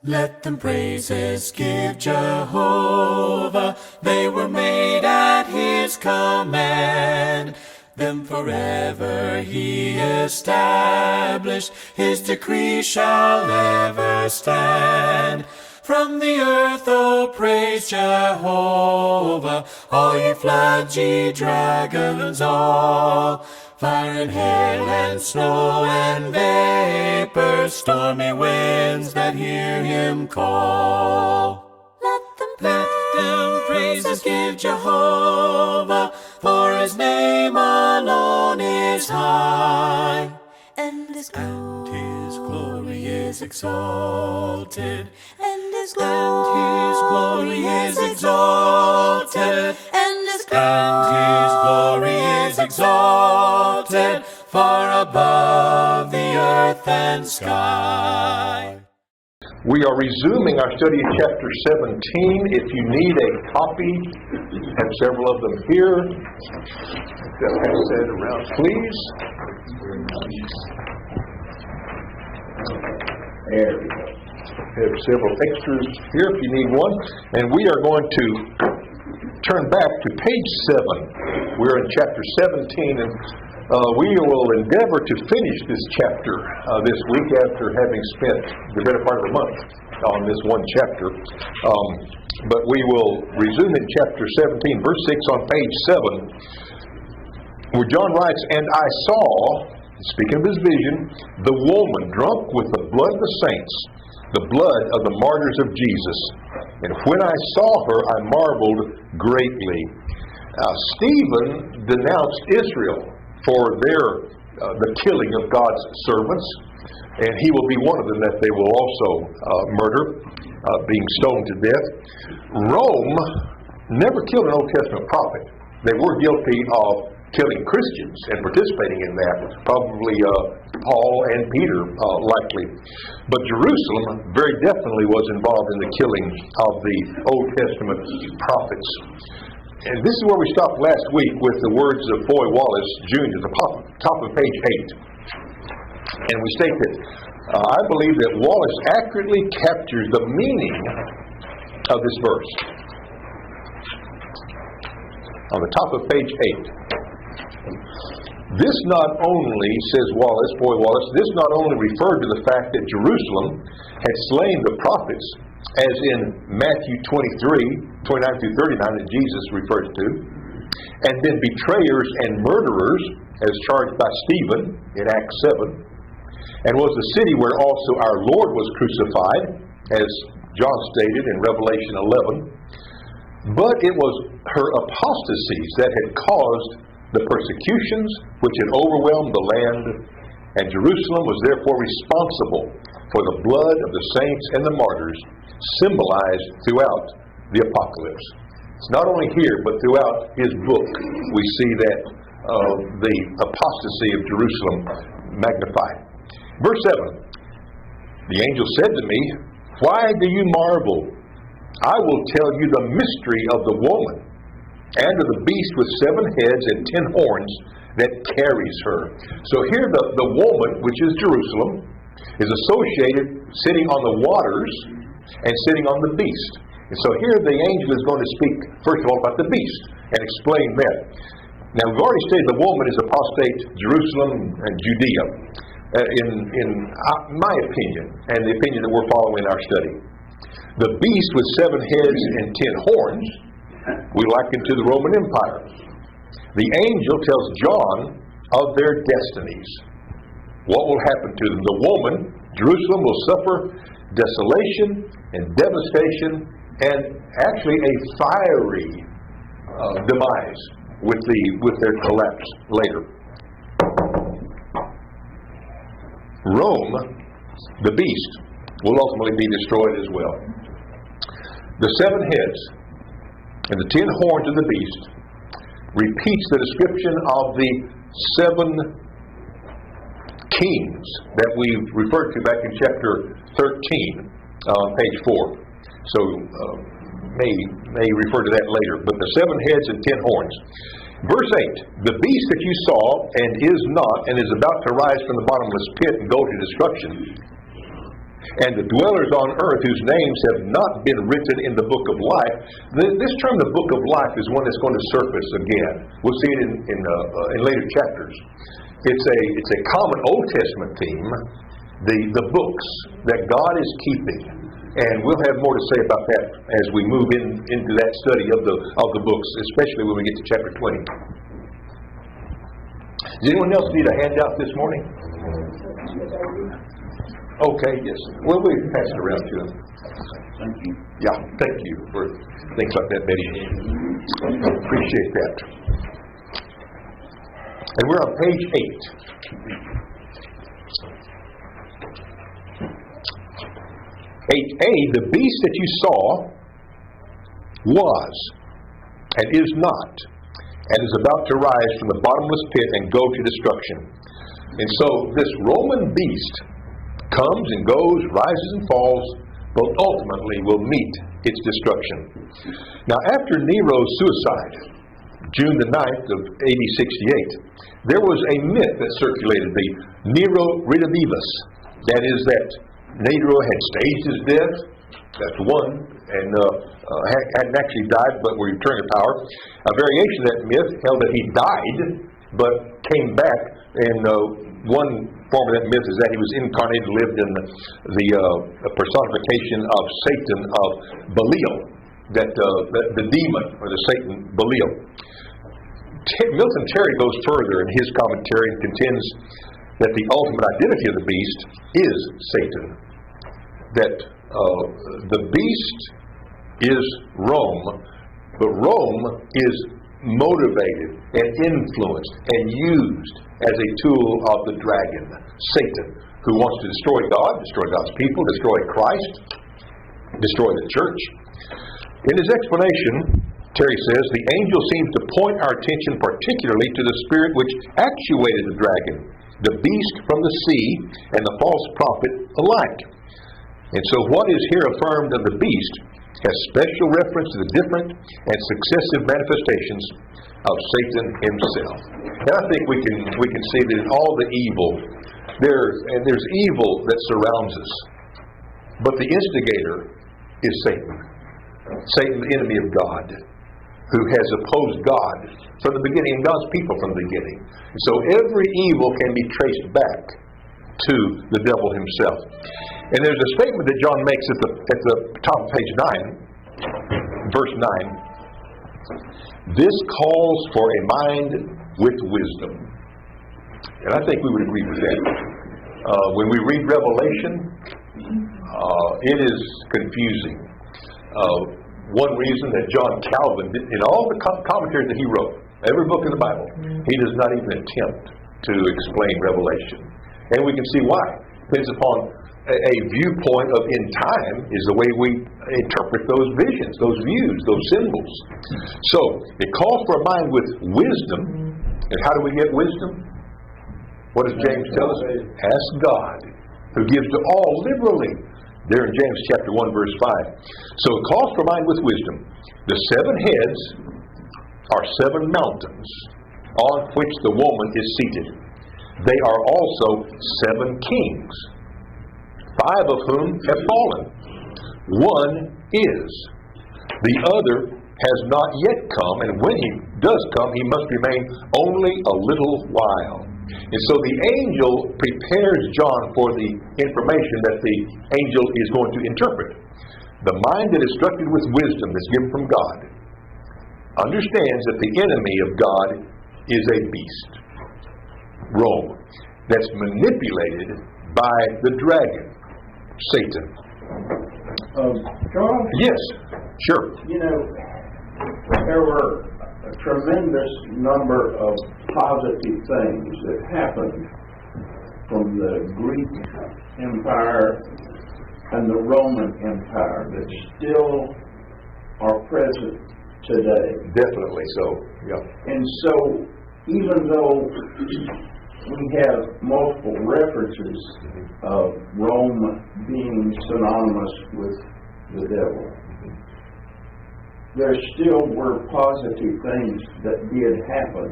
Let them praises give Jehovah. They were made at his command. Them forever he established. His decree shall ever stand. From the earth, oh, praise Jehovah. All ye floods, ye dragons all. Fire and hail and snow and vapor, stormy winds that hear him call. Let them praises give Jehovah, for his name alone is high. And his glory is exalted. And his glory is exalted. And his glory is exalted, far above the earth and sky. We are resuming our study of chapter 17. If you need a copy, I have several of them here. They'll pass that around, please. There we go. We have several extras here if you need one. And we are going to turn back to page 7. We're in chapter 17, and we will endeavor to finish this chapter this week after having spent the better part of a month on this one chapter. But we will resume in chapter 17, verse 6 on page 7, where John writes, "And I saw," speaking of his vision, "the woman drunk with the blood of the saints, the blood of the martyrs of Jesus. And when I saw her, I marveled greatly." Stephen denounced Israel for the killing of God's servants, and he will be one of them that they will also murder, being stoned to death. Rome never killed an Old Testament prophet. They were guilty of killing Christians and participating in that, probably Paul and Peter likely. But Jerusalem very definitely was involved in the killing of the Old Testament prophets. And this is where we stopped last week with the words of Foy Wallace Jr., the top of page 8. And we state that I believe that Wallace accurately captures the meaning of this verse. On the top of page 8. This not only, says Wallace, Foy Wallace, this not only referred to the fact that Jerusalem had slain the prophets, as in Matthew 23:29 through 39 that Jesus refers to, and then betrayers and murderers as charged by Stephen in Acts 7, and was the city where also our Lord was crucified, as John stated in Revelation 11, but it was her apostasies that had caused the persecutions which had overwhelmed the land, and Jerusalem was therefore responsible for the blood of the saints and the martyrs symbolized throughout the apocalypse. It's not only here, but throughout his book we see that the apostasy of Jerusalem magnified. Verse 7, "The angel said to me, Why do you marvel? I will tell you the mystery of the woman and of the beast with 7 heads and 10 horns that carries her." So here the woman, which is Jerusalem, is associated sitting on the waters and sitting on the beast. And so here the angel is going to speak, first of all, about the beast and explain that. Now, we've already stated the woman is apostate Jerusalem and Judea, in my opinion, and the opinion that we're following in our study. The beast with 7 heads and 10 horns, we liken to the Roman Empire. The angel tells John of their destinies. What will happen to them? The woman, Jerusalem, will suffer desolation and devastation, and actually a fiery demise with their collapse later. Rome, the beast, will ultimately be destroyed as well. The 7 heads and the 10 horns of the beast repeats the description of the 7 kings that we referred to back in chapter 13 on page 4. So may refer to that later. But the 7 heads and 10 horns. Verse 8, "The beast that you saw and is not and is about to rise from the bottomless pit and go to destruction and the dwellers on earth whose names have not been written in the book of life. This term, the book of life, is one that's going to surface again. We'll see it in later chapters. It's a common Old Testament theme, the books that God is keeping, and we'll have more to say about that as we move into that study of the books, especially when we get to chapter 20. Does anyone else need a handout this morning? Okay, yes. Well, we can pass it around to them. Thank you. Yeah, thank you for things like that, Betty. Appreciate that. And we're on page 8. 8a, the beast that you saw was and is not, and is about to rise from the bottomless pit and go to destruction. And so this Roman beast comes and goes, rises and falls, but ultimately will meet its destruction. Now, after Nero's suicide, June the 9th of AD 68, there was a myth that circulated, the Nero Redivivus. That is that Nero had staged his death, that's one, and hadn't actually died but were returned to power. A variation of that myth held that he died but came back, and one form of that myth is that he was incarnated, lived in the personification of Satan, of Belial, the demon, or the Satan Belial. Milton Terry goes further in his commentary and contends that the ultimate identity of the beast is Satan. That the beast is Rome, but Rome is motivated and influenced and used as a tool of the dragon, Satan, who wants to destroy God, destroy God's people, destroy Christ, destroy the church. In his explanation, Terry says, the angel seems to point our attention particularly to the spirit which actuated the dragon, the beast from the sea, and the false prophet alike. And so what is here affirmed of the beast has special reference to the different and successive manifestations of Satan himself. And I think we can see that in all the evil, there's evil that surrounds us. But the instigator is Satan. Satan, the enemy of God, who has opposed God from the beginning, and God's people from the beginning. So every evil can be traced back to the devil himself. And there's a statement that John makes at the top of page 9, verse 9. This calls for a mind with wisdom. And I think we would agree with that. When we read Revelation, it is confusing. One reason that John Calvin, in all the commentaries that he wrote, every book in the Bible, he does not even attempt to explain Revelation. And we can see why. It depends upon a viewpoint of in time is the way we interpret those visions, those views, those symbols. So, it calls for a mind with wisdom. And how do we get wisdom? What does James tell us? Ask God, who gives to all liberally. There in James chapter 1, verse 5. So it calls for mind with wisdom. The 7 heads are 7 mountains on which the woman is seated. They are also 7 kings, 5 of whom have fallen. One is. The other has not yet come, and when he does come, he must remain only a little while. And so the angel prepares John for the information that the angel is going to interpret. The mind that is instructed with wisdom that's given from God understands that the enemy of God is a beast, Rome, that's manipulated by the dragon, Satan. Charles? Yes, sure. You know, there were a tremendous number of positive things that happened from the Greek Empire and the Roman Empire that still are present today. Definitely so, yeah. And so, even though we have multiple references of Rome being synonymous with the devil, there still were positive things that did happen.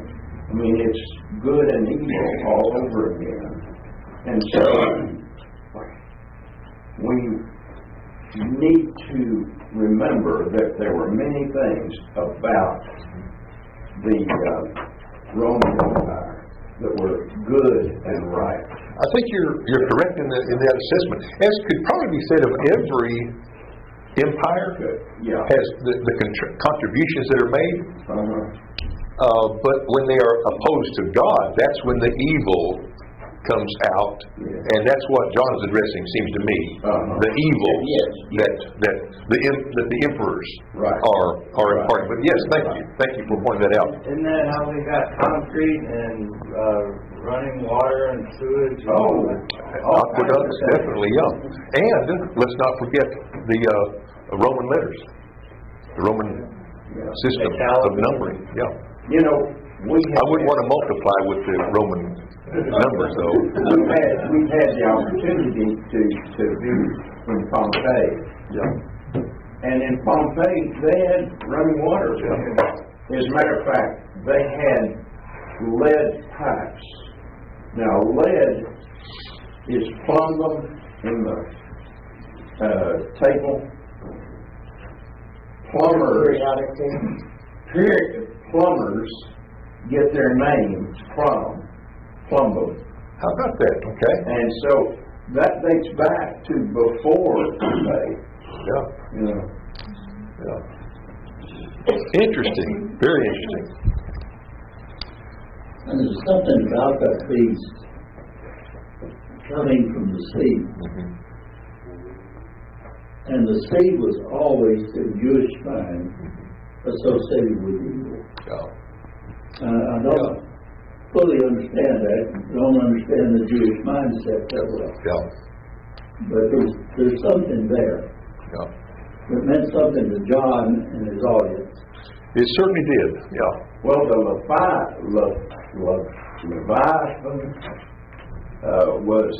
I mean, it's good and evil all over again. And so, we need to remember that there were many things about the Roman Empire that were good and right. I think you're correct in that assessment. As could probably be said of every empire, has the contributions that are made. But when they are opposed to God, that's when the evil comes out, and that's what John is addressing, seems to me. The evil that the emperors are imparting. But yes, thank you for pointing that out. Isn't that how we got concrete and running water and sewage? Aqueducts, definitely, yeah. And let's not forget the Roman letters, the Roman system of numbering. Yeah. You know, I wouldn't want to multiply with the Roman numbers, though. We've had the opportunity to be in Pompeii. Yeah. And in Pompeii, they had running water. As a matter of fact, they had lead pipes. Now, lead is plumbed in the table. Plumbers get their names from plumbing. How about that? Okay. And so that dates back to before Pompeii. Yeah. Interesting. Very interesting. And there's something about that beast coming from the sea. And the sea was always, in Jewish mind, associated with evil. I don't fully understand that. Don't understand the Jewish mindset that well. But there's something there. It meant something to John and his audience. It certainly did. Yeah. Well, the Leviathan was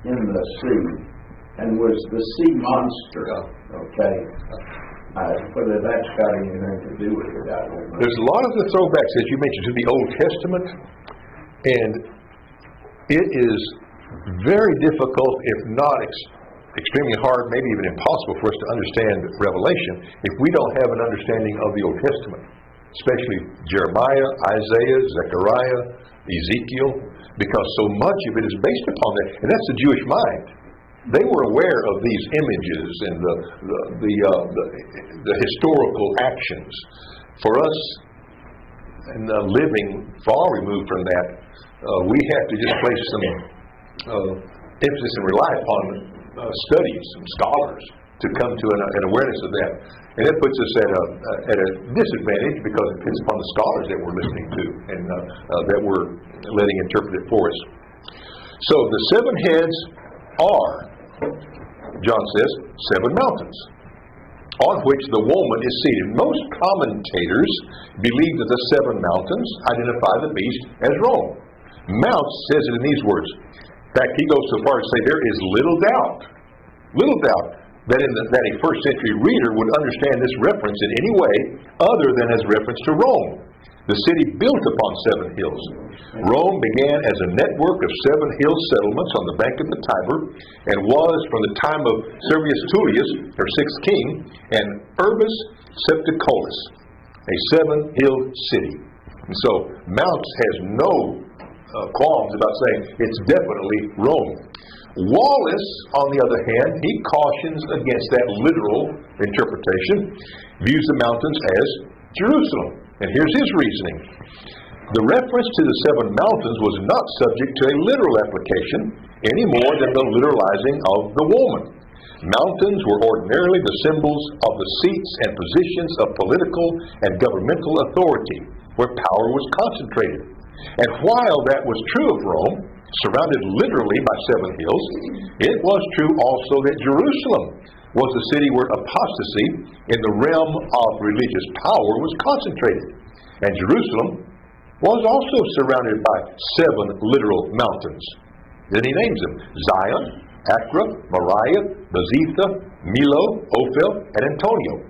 in the sea and was the sea monster. Okay. Whether that's got anything to do with it, I don't know. There's a lot of the throwbacks, as you mentioned, to the Old Testament, and it is very difficult, if not extremely hard, maybe even impossible for us to understand Revelation if we don't have an understanding of the Old Testament, especially Jeremiah, Isaiah, Zechariah, Ezekiel, because so much of it is based upon that, and that's the Jewish mind. They were aware of these images and the historical actions. For us, and living far removed from that, we have to just place some emphasis and rely upon studies and scholars to come to an awareness of that. And that puts us at a disadvantage because it depends upon the scholars that we're listening to and that we're letting interpret it for us. So the seven heads are, John says, seven mountains on which the woman is seated. Most commentators believe that the seven mountains identify the beast as Rome. Mount says it in these words. In fact, he goes so far as to say there is little doubt that that a first century reader would understand this reference in any way other than as reference to Rome, the city built upon seven hills. Rome began as a network of seven hill settlements on the bank of the Tiber and was, from the time of Servius Tullius, their sixth king, and Urbis Septicolus, a seven-hill city. And so Mounts has no qualms about saying it's definitely Rome. Wallace, on the other hand, he cautions against that literal interpretation, views the mountains as Jerusalem. And here's his reasoning. The reference to the seven mountains was not subject to a literal application any more than the literalizing of the woman. Mountains were ordinarily the symbols of the seats and positions of political and governmental authority, where power was concentrated. And while that was true of Rome, surrounded literally by seven hills, it was true also that Jerusalem was the city where apostasy in the realm of religious power was concentrated. And Jerusalem was also surrounded by seven literal mountains. Then he names them: Zion, Acra, Moriah, Bezetha, Milo, Ophel, and Antonio,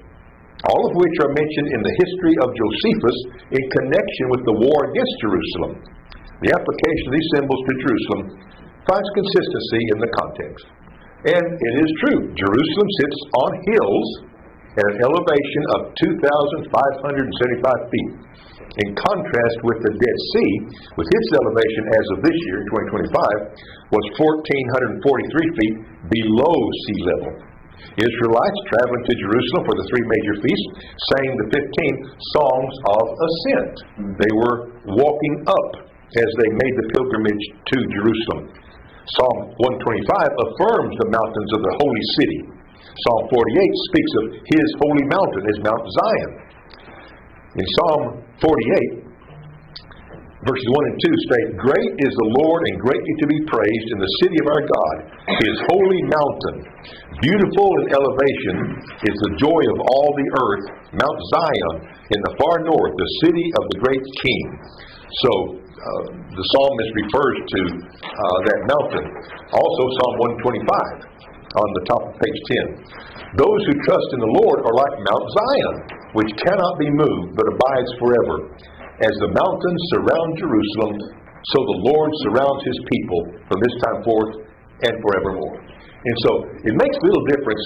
all of which are mentioned in the history of Josephus in connection with the war against Jerusalem. The application of these symbols to Jerusalem finds consistency in the context. And it is true, Jerusalem sits on hills at an elevation of 2,575 feet. In contrast with the Dead Sea, with its elevation as of this year, 2025, was 1,443 feet below sea level. Israelites traveling to Jerusalem for the three major feasts sang the 15 songs of ascent. They were walking up as they made the pilgrimage to Jerusalem. Psalm 125 affirms the mountains of the holy city. Psalm 48 speaks of his holy mountain as Mount Zion. In Psalm 48, verses 1 and 2 state, "Great is the Lord and greatly to be praised in the city of our God, his holy mountain. Beautiful in elevation is the joy of all the earth, Mount Zion in the far north, the city of the great King." So the psalmist refers to that mountain. Also Psalm 125 on the top of page 10. "Those who trust in the Lord are like Mount Zion, which cannot be moved but abides forever. As the mountains surround Jerusalem, so the Lord surrounds his people from this time forth and forevermore." And so it makes little difference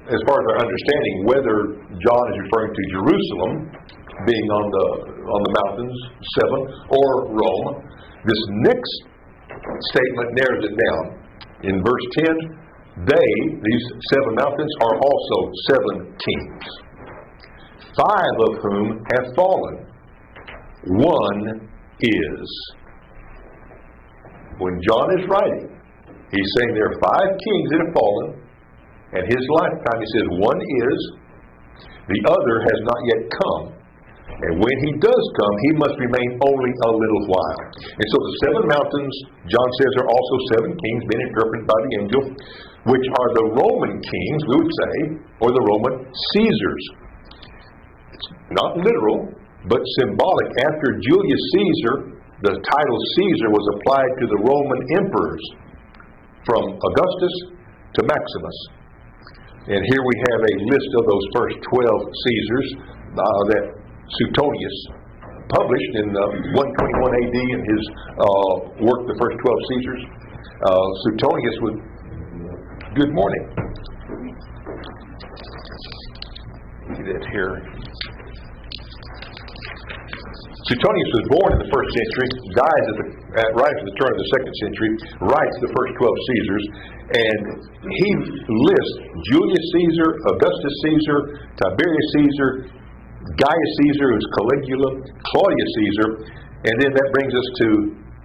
as far as our understanding whether John is referring to Jerusalem being on the mountains, 7, or Rome. This next statement narrows it down. In verse 10, these 7 mountains, are also 7 kings, 5 of whom have fallen. One is. When John is writing, he's saying there are 5 kings that have fallen. At his lifetime, he says, one is, the other has not yet come. And when he does come, he must remain only a little while. And so the 7 mountains, John says, are also 7 kings, being interpreted by the angel, which are the Roman kings, we would say, or the Roman Caesars. It's not literal, but symbolic. After Julius Caesar, the title Caesar was applied to the Roman emperors, from Augustus to Maximus. And here we have a list of those first 12 Caesars that Suetonius published in 121 AD in his work, The First 12 Caesars. Suetonius would... Good morning. See that here. Suetonius was born in the 1st century, dies right at the turn of the 2nd century, writes the first 12 Caesars, and he lists Julius Caesar, Augustus Caesar, Tiberius Caesar, Gaius Caesar, who's Caligula, Claudius Caesar, and then that brings us to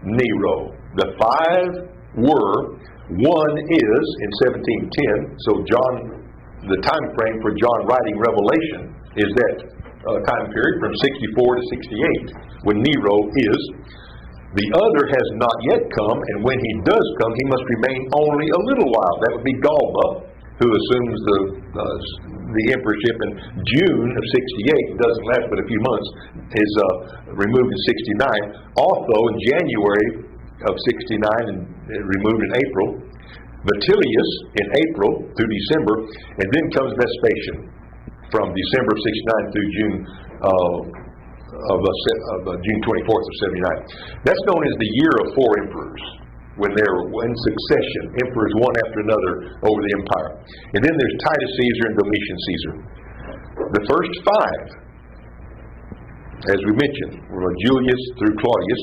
Nero. The 5 were, one is in 1710, so the time frame for John writing Revelation is that time period from 64 to 68, when Nero is. The other has not yet come, and when he does come, he must remain only a little while. That would be Galba, who assumes the emperorship in June of 68, doesn't last but a few months, is removed in 69. Also in January of 69 and removed in April. Vitellius in April through December, and then comes Vespasian from December of 69 through June June 24th of 79. That's known as the year of 4 emperors, when they're in succession, emperors one after another over the empire. And then there's Titus Caesar and Domitian Caesar. The first 5, as we mentioned, were Julius through Claudius.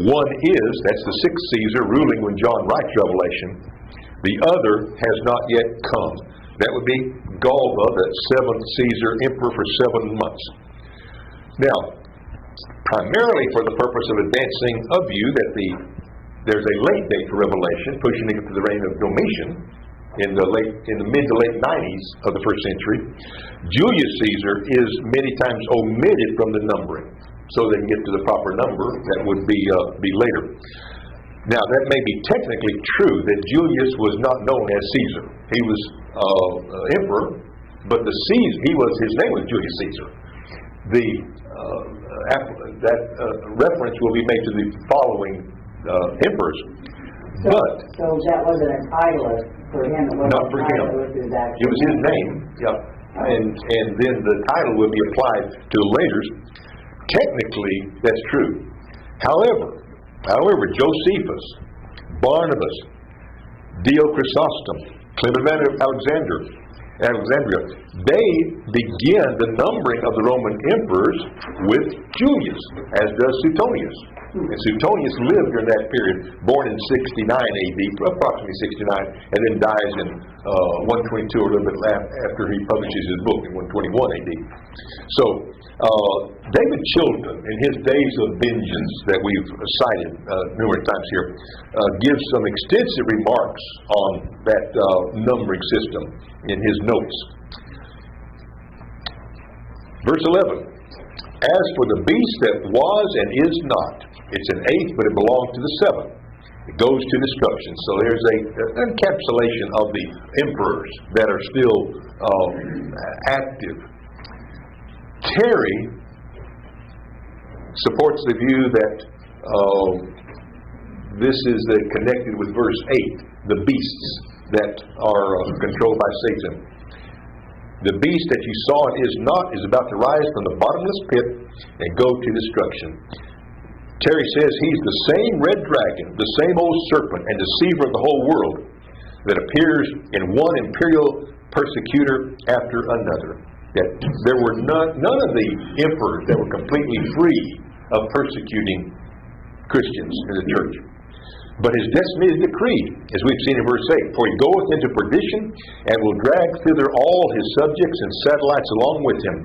One is, that's the 6th Caesar ruling when John writes Revelation. The other has not yet come. That would be Galba, that 7th Caesar, emperor for 7 months. Now, primarily for the purpose of advancing a view that there's a late date for Revelation, pushing it to the reign of Domitian in the mid to late 90s of the 1st century. Julius Caesar is many times omitted from the numbering, so they can get to the proper number that would be later. Now, that may be technically true that Julius was not known as Caesar. He was emperor, but his name was Julius Caesar. That reference will be made to the following emperors. So that wasn't a title for him. It wasn't not for him. It was his name. Yeah. And then the title would be applied to the laters. Technically, that's true. However, Josephus, Barnabas, Dio Chrysostom, Clement of Alexandria, they begin the numbering of the Roman emperors with Julius, as does Suetonius. And Suetonius lived during that period, born in 69 AD, approximately 69, and then dies in 122, or a little bit after he publishes his book in 121 AD. So, David Chilton, in his Days of Vengeance that we've cited numerous times here, gives some extensive remarks on that numbering system in his notes. Verse 11, as for the beast that was and is not, it's an eighth, but it belongs to the seventh. It goes to destruction. So there's an encapsulation of the emperors that are still active. Terry supports the view that this is connected with verse 8, the beasts that are controlled by Satan. The beast that you saw and is not is about to rise from the bottomless pit and go to destruction. Terry says he's the same red dragon, the same old serpent and deceiver of the whole world that appears in one imperial persecutor after another. That there were none of the emperors that were completely free of persecuting Christians in the church. But his destiny is decreed, as we've seen in verse 8. For he goeth into perdition, and will drag thither all his subjects and satellites along with him.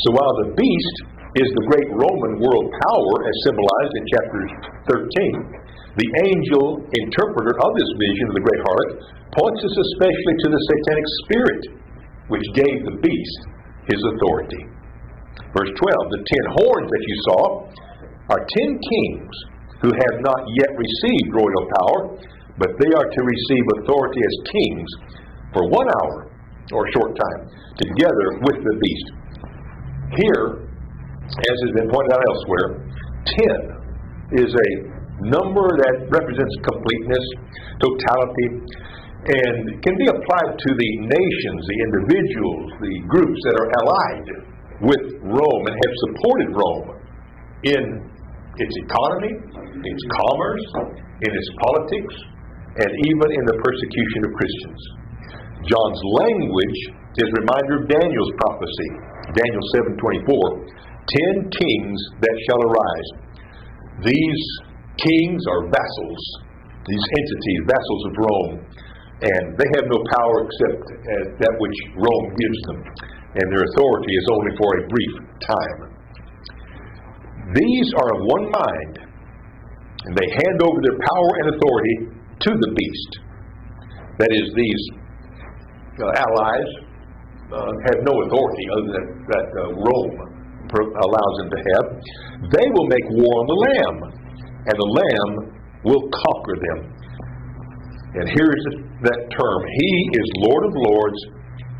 So while the beast is the great Roman world power, as symbolized in chapter 13, the angel interpreter of this vision of the great harlot points us especially to the satanic spirit, which gave the beast his authority. Verse 12, the 10 horns that you saw are 10 kings who have not yet received royal power, but they are to receive authority as kings for 1 hour, or a short time, together with the beast. Here, as has been pointed out elsewhere, 10 is a number that represents completeness, totality, and can be applied to the nations, the individuals, the groups that are allied with Rome and have supported Rome in its economy, its commerce, in its politics, and even in the persecution of Christians. John's language is a reminder of Daniel's prophecy, Daniel 7:24, 10 kings that shall arise. These kings are vassals, these entities, vassals of Rome, and they have no power except that which Rome gives them, and their authority is only for a brief time. These are of one mind, and they hand over their power and authority to the beast. That is, these allies have no authority other than that Rome allows them to have. They will make war on the Lamb, and the Lamb will conquer them. And here's that term: He is Lord of lords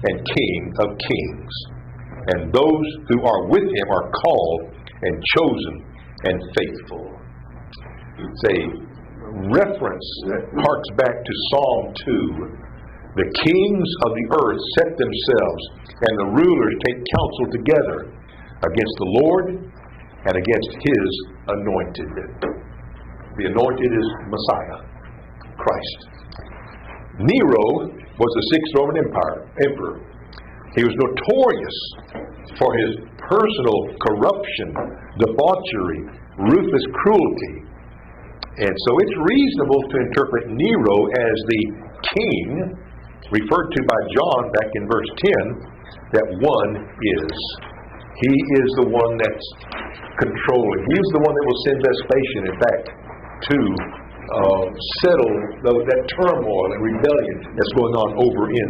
and King of kings. And those who are with him are called and chosen and faithful. It's a reference that harks back to Psalm 2. The kings of the earth set themselves, and the rulers take counsel together against the Lord and against his anointed. The anointed is Messiah, Christ. Nero was the 6th Roman emperor. He was notorious for his personal corruption, debauchery, ruthless cruelty. And so it's reasonable to interpret Nero as the king referred to by John back in verse 10, that one is. He is the one that's controlling. He is the one that will send Vespasian, in fact, to settle that turmoil and rebellion that's going on over in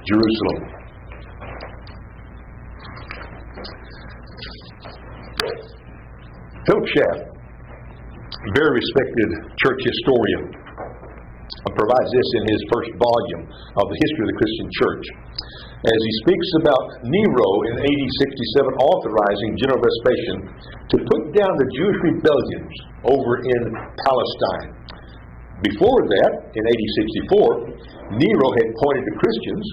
Jerusalem. Philip Schaff, a very respected church historian, provides this in his first volume of the history of the Christian church, as he speaks about Nero in AD 67 authorizing General Vespasian to put down the Jewish rebellions over in Palestine. Before that, in AD 64, Nero had pointed to Christians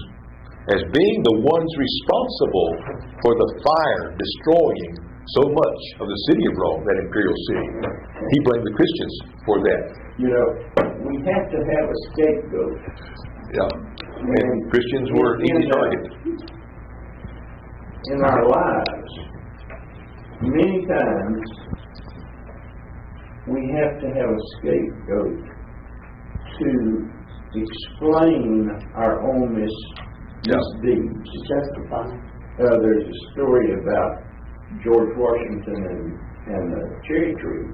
as being the ones responsible for the fire destroying so much of the city of Rome, that imperial city. He blamed the Christians for that. You know, we have to have a scapegoat. Yeah. And Christians were easy target. In our lives, many times, we have to have a scapegoat to explain our own misdeeds. To justify. There's a story about George Washington and the cherry tree.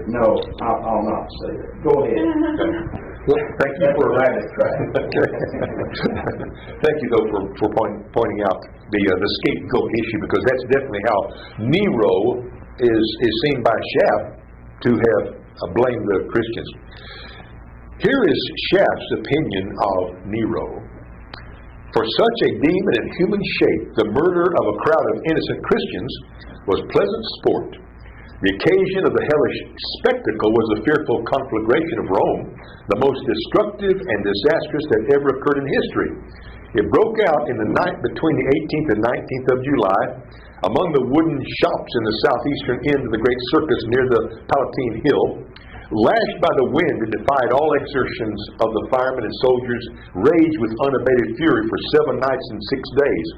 No, I'll not say that. Go ahead. Well, thank you for rabbit track. Thank you, though, for pointing out the scapegoat issue, because that's definitely how Nero is seen by Shaft to have blamed the Christians. Here is Shaft's opinion of Nero. For such a demon in human shape, the murder of a crowd of innocent Christians was pleasant sport. The occasion of the hellish spectacle was the fearful conflagration of Rome, the most destructive and disastrous that ever occurred in history. It broke out in the night between the 18th and 19th of July among the wooden shops in the southeastern end of the great circus near the Palatine Hill. Lashed by the wind, it defied all exertions of the firemen and soldiers, raged with unabated fury for 7 nights and 6 days.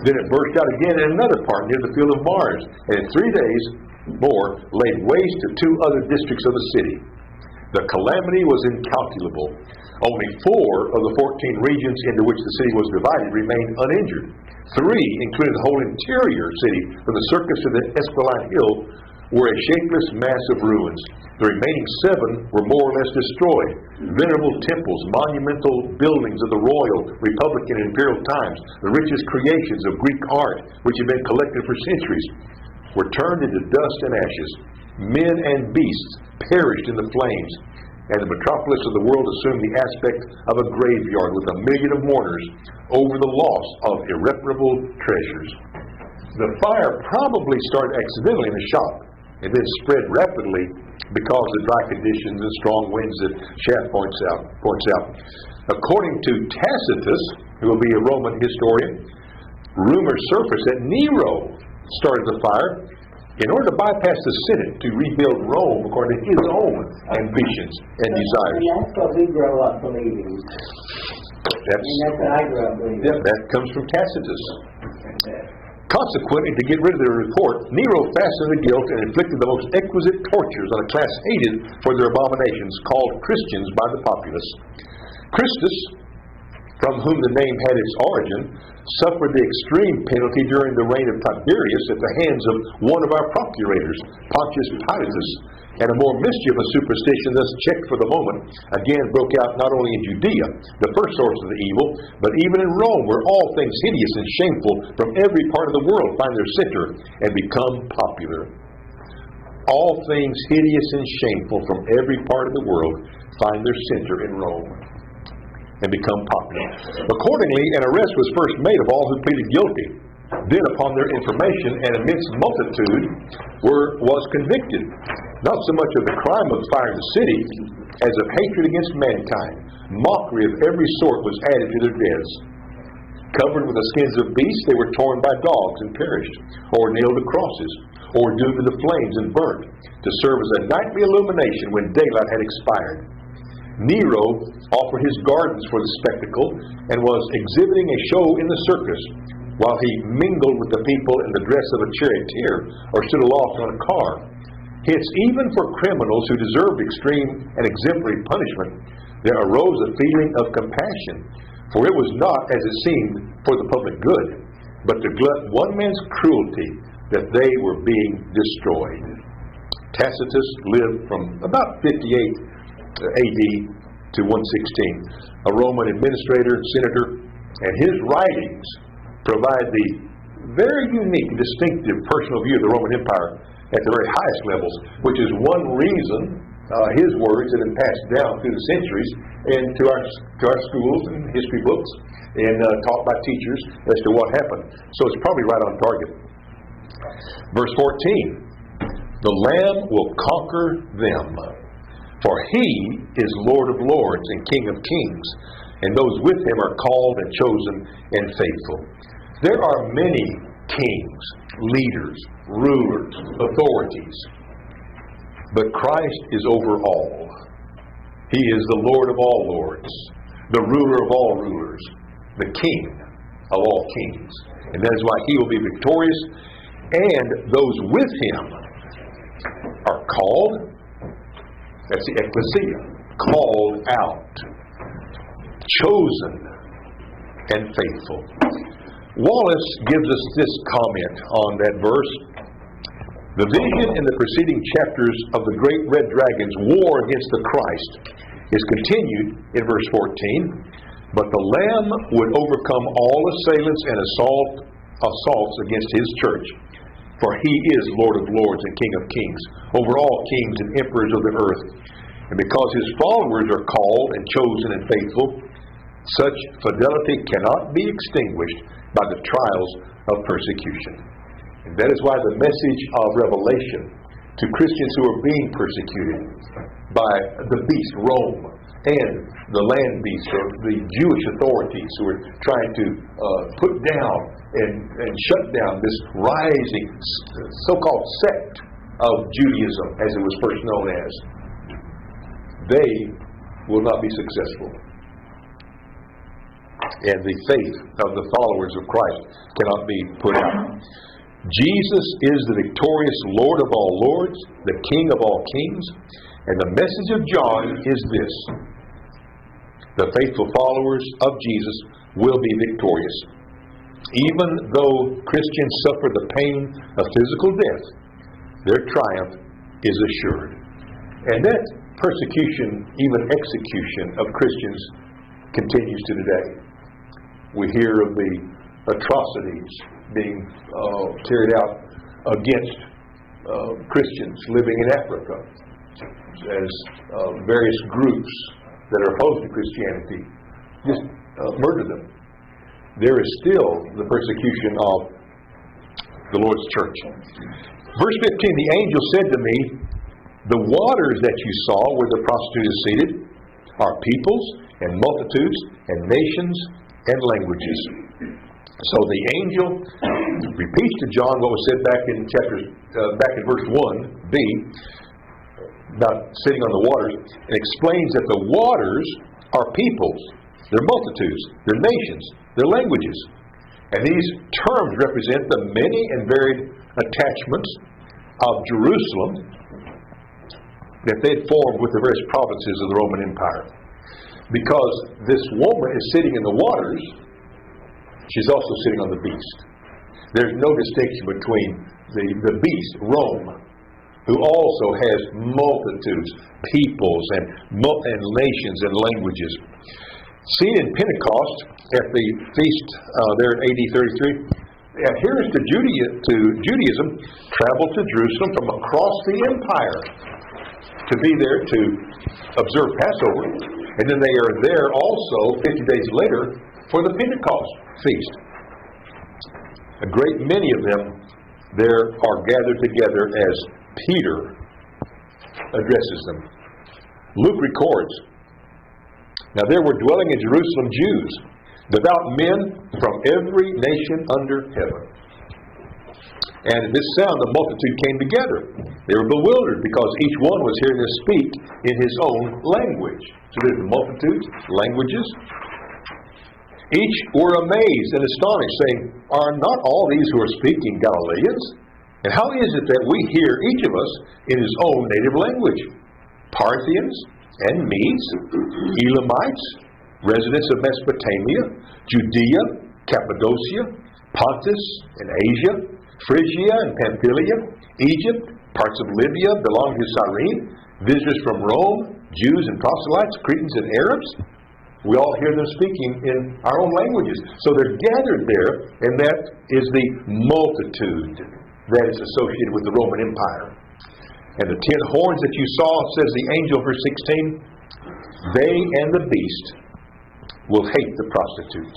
Then it burst out again in another part near the Field of Mars, and in 3 days more laid waste to 2 other districts of the city. The calamity was incalculable. Only 4 of the 14 regions into which the city was divided remained uninjured. 3, including the whole interior city, from the circus to the Esquiline Hill, were a shapeless mass of ruins. The remaining 7 were more or less destroyed. Venerable temples, monumental buildings of the royal, republican, and imperial times, the richest creations of Greek art, which had been collected for centuries, were turned into dust and ashes. Men and beasts perished in the flames, and the metropolis of the world assumed the aspect of a graveyard with a million of mourners over the loss of irreparable treasures. The fire probably started accidentally in the shop and then spread rapidly because of the dry conditions and strong winds that Shaft points out. According to Tacitus, who will be a Roman historian, rumors surfaced that Nero started the fire in order to bypass the Senate to rebuild Rome according to his own ambitions and desires. And that's what we grow up believing. That's what I grew up believing. Yeah, that comes from Tacitus. Consequently, to get rid of the report, Nero fastened the guilt and inflicted the most exquisite tortures on a class hated for their abominations, called Christians by the populace. Christus, from whom the name had its origin, suffered the extreme penalty during the reign of Tiberius at the hands of one of our procurators, Pontius Pilatus, and a more mischievous superstition, thus checked for the moment, again broke out not only in Judea, the first source of the evil, but even in Rome, where all things hideous and shameful from every part of the world find their center and become popular. All things hideous and shameful from every part of the world find their center in Rome and become popular. Accordingly, an arrest was first made of all who pleaded guilty. Then, upon their information, an immense multitude was convicted, not so much of the crime of firing the city, as of hatred against mankind. Mockery of every sort was added to their deaths. Covered with the skins of beasts, they were torn by dogs and perished, or nailed to crosses, or doomed to the flames and burnt, to serve as a nightly illumination when daylight had expired. Nero offered his gardens for the spectacle and was exhibiting a show in the circus, while he mingled with the people in the dress of a charioteer or stood aloft on a car. Hence, even for criminals who deserved extreme and exemplary punishment, there arose a feeling of compassion, for it was not, as it seemed, for the public good, but to glut one man's cruelty that they were being destroyed. Tacitus lived from about 58 AD to 116, a Roman administrator, senator, and his writings provide the very unique, distinctive personal view of the Roman Empire at the very highest levels, which is one reason his words have been passed down through the centuries and to our schools and history books and taught by teachers as to what happened. So it's probably right on target. Verse 14, the Lamb will conquer them, for he is Lord of lords and King of kings. and those with him are called and chosen and faithful. There are many kings, leaders, rulers, authorities, but Christ is over all. He is the Lord of all lords, the ruler of all rulers, the King of all kings. And that is why he will be victorious, and those with him are called. That's the ecclesia, called out, chosen, and faithful. Wallace gives us this comment on that verse. The vision in the preceding chapters of the great red dragon's war against the Christ is continued in verse 14. But the Lamb would overcome all assailants and assaults against his church. For he is Lord of lords and King of kings, over all kings and emperors of the earth. And because his followers are called and chosen and faithful, such fidelity cannot be extinguished by the trials of persecution. And that is why the message of Revelation to Christians who are being persecuted by the beast, Rome, and the land beast, or the Jewish authorities who are trying to put down and shut down this rising so-called sect of Judaism, as it was first known as, they will not be successful. And the faith of the followers of Christ cannot be put out. Jesus is the victorious Lord of all lords, the King of all kings, and the message of John is this: the faithful followers of Jesus will be victorious. Even though Christians suffer the pain of physical death, their triumph is assured. And that persecution, even execution of Christians, continues to today. We hear of the atrocities being carried out against Christians living in Africa, as various groups that are opposed to Christianity just murder them. There is still the persecution of the Lord's church. Verse 15, the angel said to me, the waters that you saw where the prostitute is seated are peoples and multitudes and nations and languages. So the angel repeats to John what was said back in verse 1b, about sitting on the waters, and explains that the waters are peoples, they're multitudes, they're nations, they're languages. And these terms represent the many and varied attachments of Jerusalem that they had formed with the various provinces of the Roman Empire. Because this woman is sitting in the waters, she's also sitting on the beast. There's no distinction between the beast, Rome, who also has multitudes, peoples, and nations and languages. Seen in Pentecost at the feast there in AD 33, adherents to Judaism traveled to Jerusalem from across the empire to be there to observe Passover, and then they are there also 50 days later for the Pentecost feast. A great many of them there are gathered together as Peter addresses them. Luke records, now there were dwelling in Jerusalem Jews, devout men from every nation under heaven. And at this sound the multitude came together. They were bewildered because each one was hearing us speak in his own language. So there's multitudes, languages. Each were amazed and astonished, saying, are not all these who are speaking Galileans? And how is it that we hear each of us in his own native language? Parthians and Medes, Elamites, residents of Mesopotamia, Judea, Cappadocia, Pontus and Asia, Phrygia and Pamphylia, Egypt, parts of Libya belonging to Cyrene, visitors from Rome, Jews and proselytes, Cretans and Arabs. We all hear them speaking in our own languages. So they're gathered there, and that is the multitude that is associated with the Roman Empire. And the 10 horns that you saw, says the angel, verse 16, they and the beast will hate the prostitute.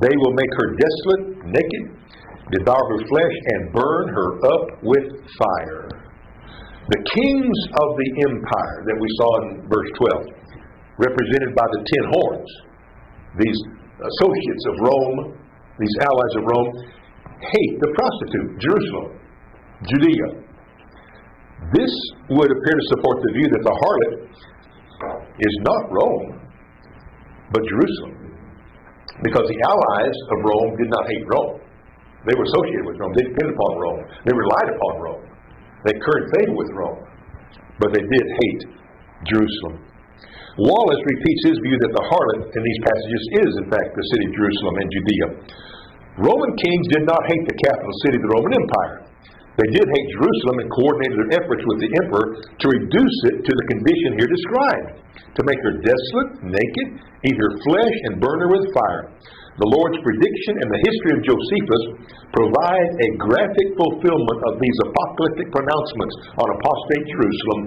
They will make her desolate, naked, devour her flesh, and burn her up with fire. The kings of the empire that we saw in verse 12 represented by the 10 horns. These associates of Rome, these allies of Rome, hate the prostitute, Jerusalem, Judea. This would appear to support the view that the harlot is not Rome, but Jerusalem. Because the allies of Rome did not hate Rome. They were associated with Rome. They depended upon Rome. They relied upon Rome. They curried favor with Rome. But they did hate Jerusalem. Wallace repeats his view that the harlot in these passages is, in fact, the city of Jerusalem and Judea. Roman kings did not hate the capital city of the Roman Empire. They did hate Jerusalem and coordinated their efforts with the emperor to reduce it to the condition here described, to make her desolate, naked, eat her flesh, and burn her with fire. The Lord's prediction and the history of Josephus provide a graphic fulfillment of these apocalyptic pronouncements on apostate Jerusalem,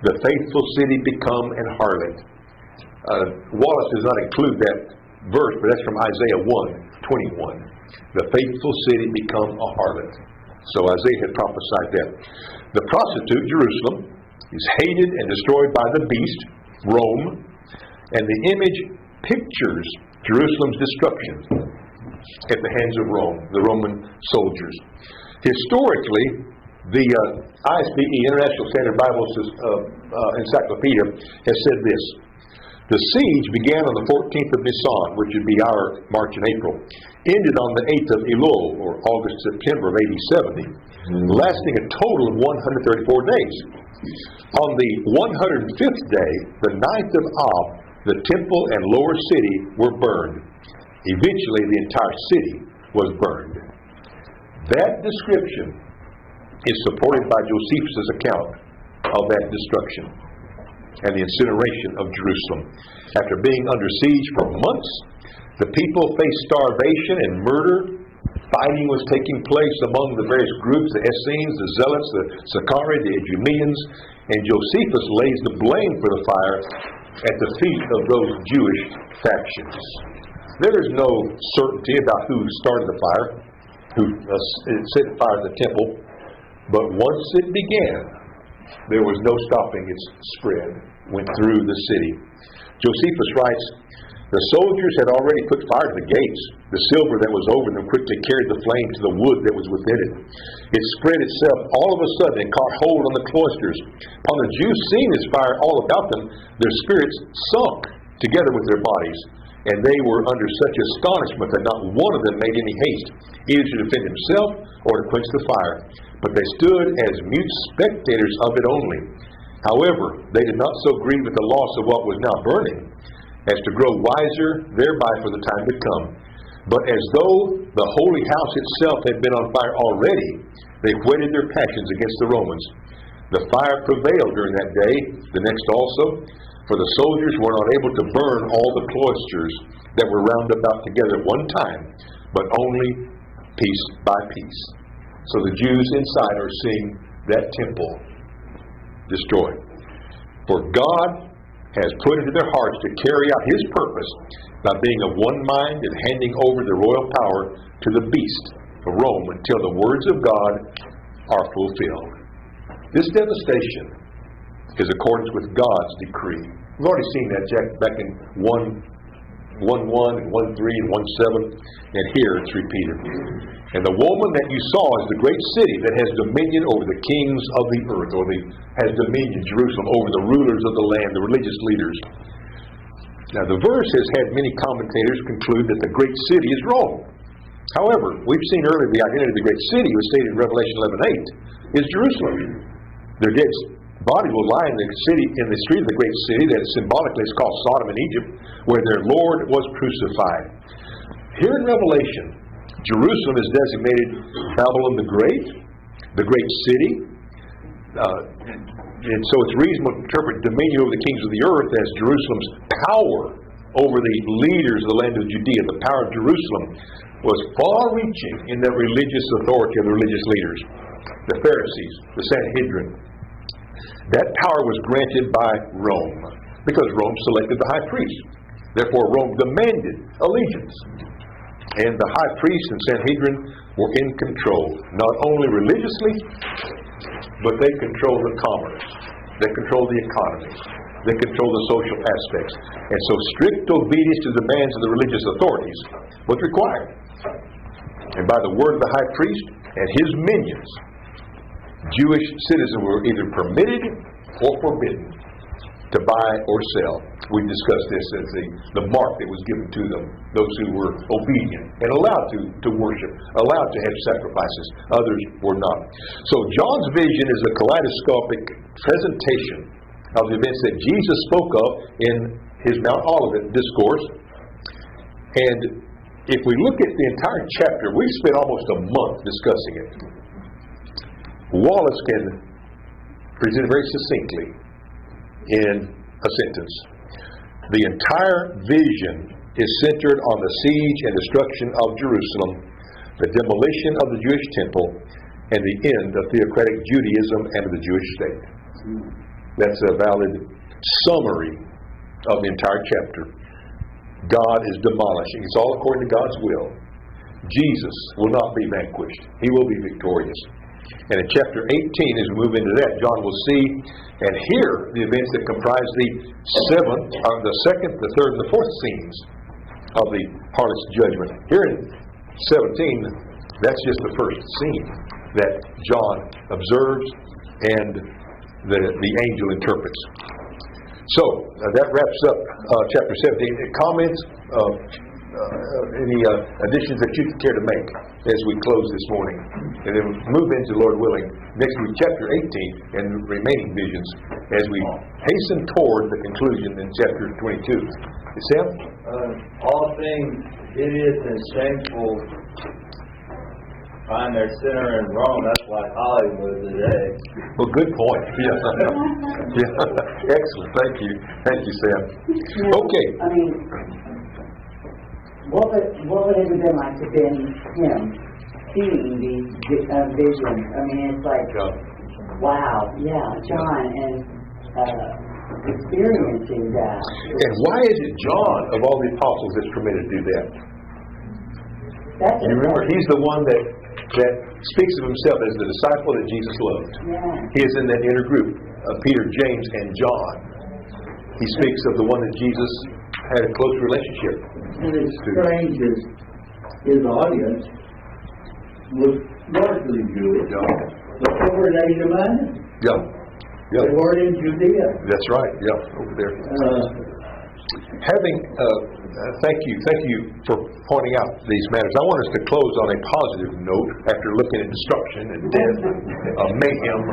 the faithful city become an harlot. Wallace does not include that verse, but that's from Isaiah 1:21. The faithful city become a harlot. So Isaiah had prophesied that. The prostitute, Jerusalem, is hated and destroyed by the beast, Rome, and the image pictures Jerusalem's destruction at the hands of Rome, the Roman soldiers. Historically, the ISBE, International Standard Bible Encyclopedia, has said this: the siege began on the 14th of Nisan, which would be our March and April, ended on the 8th of Elul, or August-September of AD 70, lasting a total of 134 days. On the 105th day, the 9th of Ab, the temple and lower city were burned. Eventually, the entire city was burned. That description is supported by Josephus' account of that destruction and the incineration of Jerusalem. After being under siege for months, the people faced starvation and murder. Fighting was taking place among the various groups, the Essenes, the Zealots, the Sicarii, the Idumeans, and Josephus lays the blame for the fire at the feet of those Jewish factions. There is no certainty about who started the fire, who set fire to the temple, but once it began, there was no stopping its spread. Went through the city. Josephus writes, the soldiers had already put fire to the gates. The silver that was over them quickly carried the flame to the wood that was within it. It spread itself all of a sudden and caught hold on the cloisters. Upon the Jews seeing this fire all about them, their spirits sunk together with their bodies, and they were under such astonishment that not one of them made any haste, either to defend himself or to quench the fire. But they stood as mute spectators of it only. However, they did not so grieve at the loss of what was now burning, as to grow wiser thereby for the time to come. But as though the holy house itself had been on fire already, they whetted their passions against the Romans. The fire prevailed during that day, the next also, for the soldiers were not able to burn all the cloisters that were round about together at one time, but only piece by piece. So the Jews inside are seeing that temple destroyed. For God has put into their hearts to carry out His purpose by being of one mind and handing over the royal power to the beast of Rome until the words of God are fulfilled. This devastation is accordance with God's decree. We've already seen that back in 1:1 and 1:3 and 1:7, and here it's repeated. And the woman that you saw is the great city that has dominion over the kings of the earth, or has dominion, Jerusalem, over the rulers of the land, the religious leaders. Now the verse has had many commentators conclude that the great city is Rome. However, we've seen earlier the identity of the great city was stated in Revelation 11:8 is Jerusalem. Their dead body will lie in the city, in the street of the great city that symbolically is called Sodom in Egypt, where their Lord was crucified. Here in Revelation, Jerusalem is designated Babylon the great city, and so it's reasonable to interpret dominion over the kings of the earth as Jerusalem's power over the leaders of the land of Judea. The power of Jerusalem was far-reaching in the religious authority of the religious leaders, the Pharisees, the Sanhedrin. That power was granted by Rome, because Rome selected the high priest. Therefore, Rome demanded allegiance. And the high priest and Sanhedrin were in control, not only religiously, but they controlled the commerce. They controlled the economy. They control the social aspects. And so strict obedience to the demands of the religious authorities was required. And by the word of the high priest and his minions, Jewish citizens were either permitted or forbidden to buy or sell. We discussed this as the mark that was given to them, those who were obedient and allowed to worship, allowed to have sacrifices. Others were not. So John's vision is a kaleidoscopic presentation of the events that Jesus spoke of in his Mount Olivet discourse. And if we look at the entire chapter, we've spent almost a month discussing it. Wallace can present it very succinctly in a sentence. The entire vision is centered on the siege and destruction of Jerusalem, the demolition of the Jewish temple, and the end of theocratic Judaism and of the Jewish state. That's a valid summary of the entire chapter. God is demolishing. It's all according to God's will. Jesus will not be vanquished. He will be victorious. And in chapter 18, as we move into that, John will see and hear the events that comprise the second, the third, and the fourth scenes of the harlot's judgment. Here in 17, that's just the first scene that John observes and the angel interprets. So that wraps up chapter 17. Comments? Any additions that you care to make as we close this morning, and then move into, Lord willing, next week chapter 18 and remaining visions as we hasten toward the conclusion in chapter 22. Sam? All things hideous and shameful find their center in Rome. That's like Hollywood today. Well, good point. Yeah. Yeah. Excellent. Thank you. Thank you, Sam. Okay. I mean, what would it have been like to have been him seeing these visions? I mean, it's like, wow, yeah, John, and experiencing that. And why is it John, of all the apostles, that's permitted to do that? You remember, he's the one that speaks of himself as the disciple that Jesus loved. Yeah. He is in that inner group of Peter, James, and John. He speaks of the one that Jesus had a close relationship. And it's strange as his audience was largely Jewish. But they were in Asia Minor. Yeah. Yeah. They weren't in Judea. That's right. Yeah, over there. Thank you for pointing out these matters. I want us to close on a positive note after looking at destruction and death and mayhem.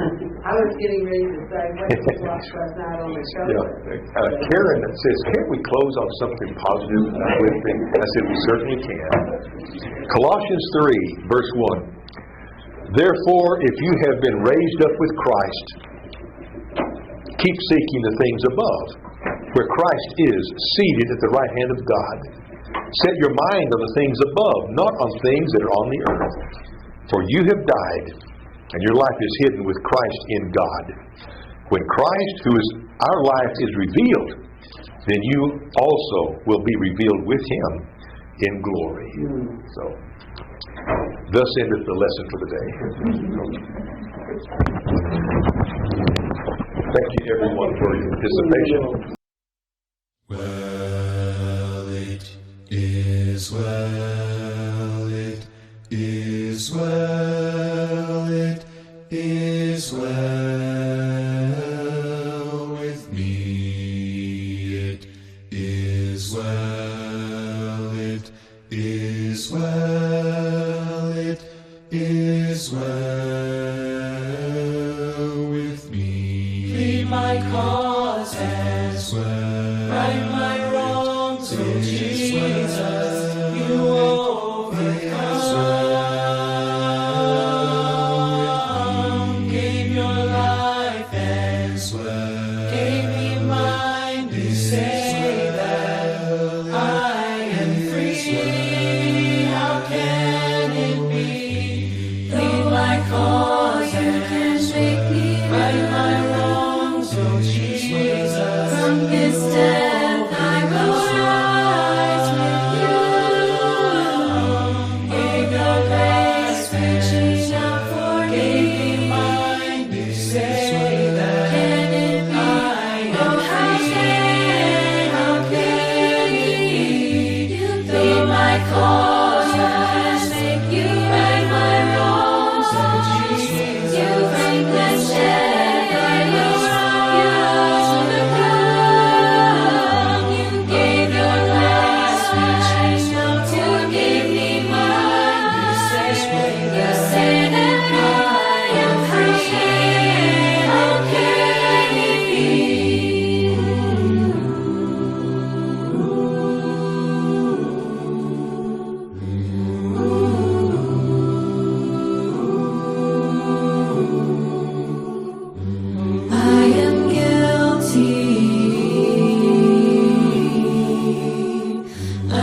I was getting ready to say what you watched last night on the show. Yeah. Karen says, can't we close on something positive with things? I said, we certainly can. Colossians 3, verse 1. Therefore, if you have been raised up with Christ, keep seeking the things above, where Christ is seated at the right hand of God. Set your mind on the things above, not on things that are on the earth. For you have died, and your life is hidden with Christ in God. When Christ, who is our life, is revealed, then you also will be revealed with Him in glory. So, thus endeth the lesson for the day. Thank you, everyone, for your participation. Well, it is well, it is well, it is well with me. It is well, it is well, it is well with me. Plead my cause as well. Right my wrongs, oh Jesus, you overcome. Gave your life and gave me mine to say that I am free. How can it be? Plead my cause and make me right my wrongs, oh Jesus. From this death I will rise with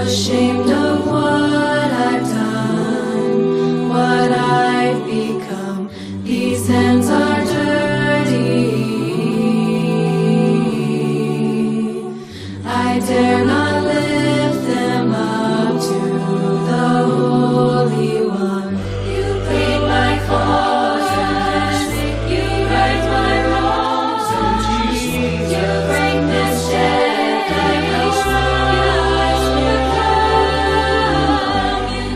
ashamed of what I've done, what I've become. These hands are dirty. I dare not lift them up to the Holy One. You plead my cause, you right my wrongs, you break this chain, you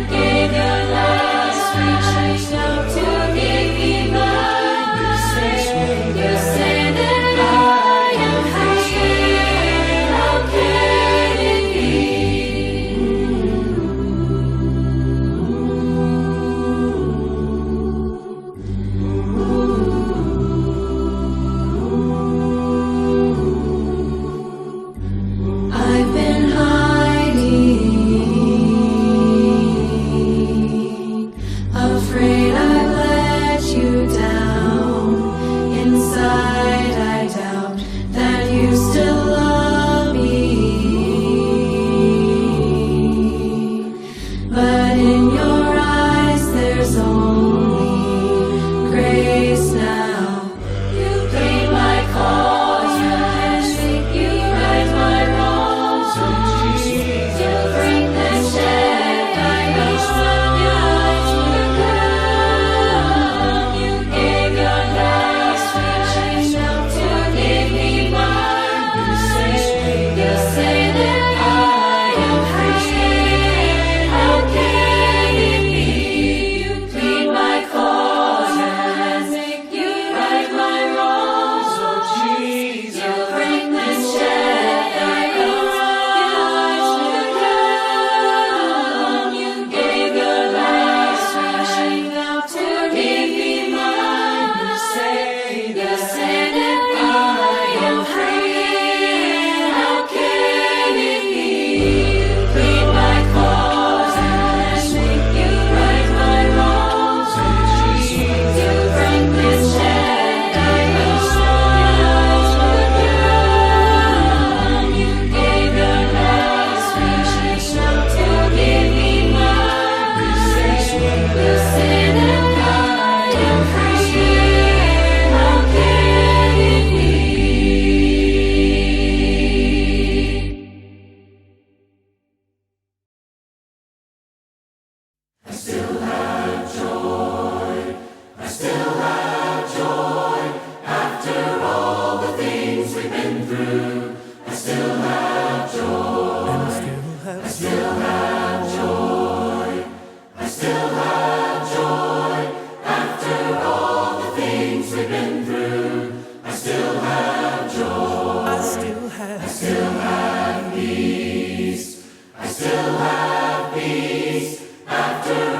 gave your last, reached out to give me mine. You say that I am free. How can it be? I've been hiding, afraid I've let you down. Inside I doubt that you still love me, but in your eyes there's only grace now. You plead my cause, you right my wrongs, you break the chain, you gave your last, reached out to give me mine. You say that I am free. How can it be? You plead my cause, you right my wrongs, you break the chain, you gave your last, reaching out to give me mine. You say that I am free. How can it be? You plead my cause, you right my wrongs, you break this chain, you gave your last, reaching out to give me mine. You say that I am free. How can it be? After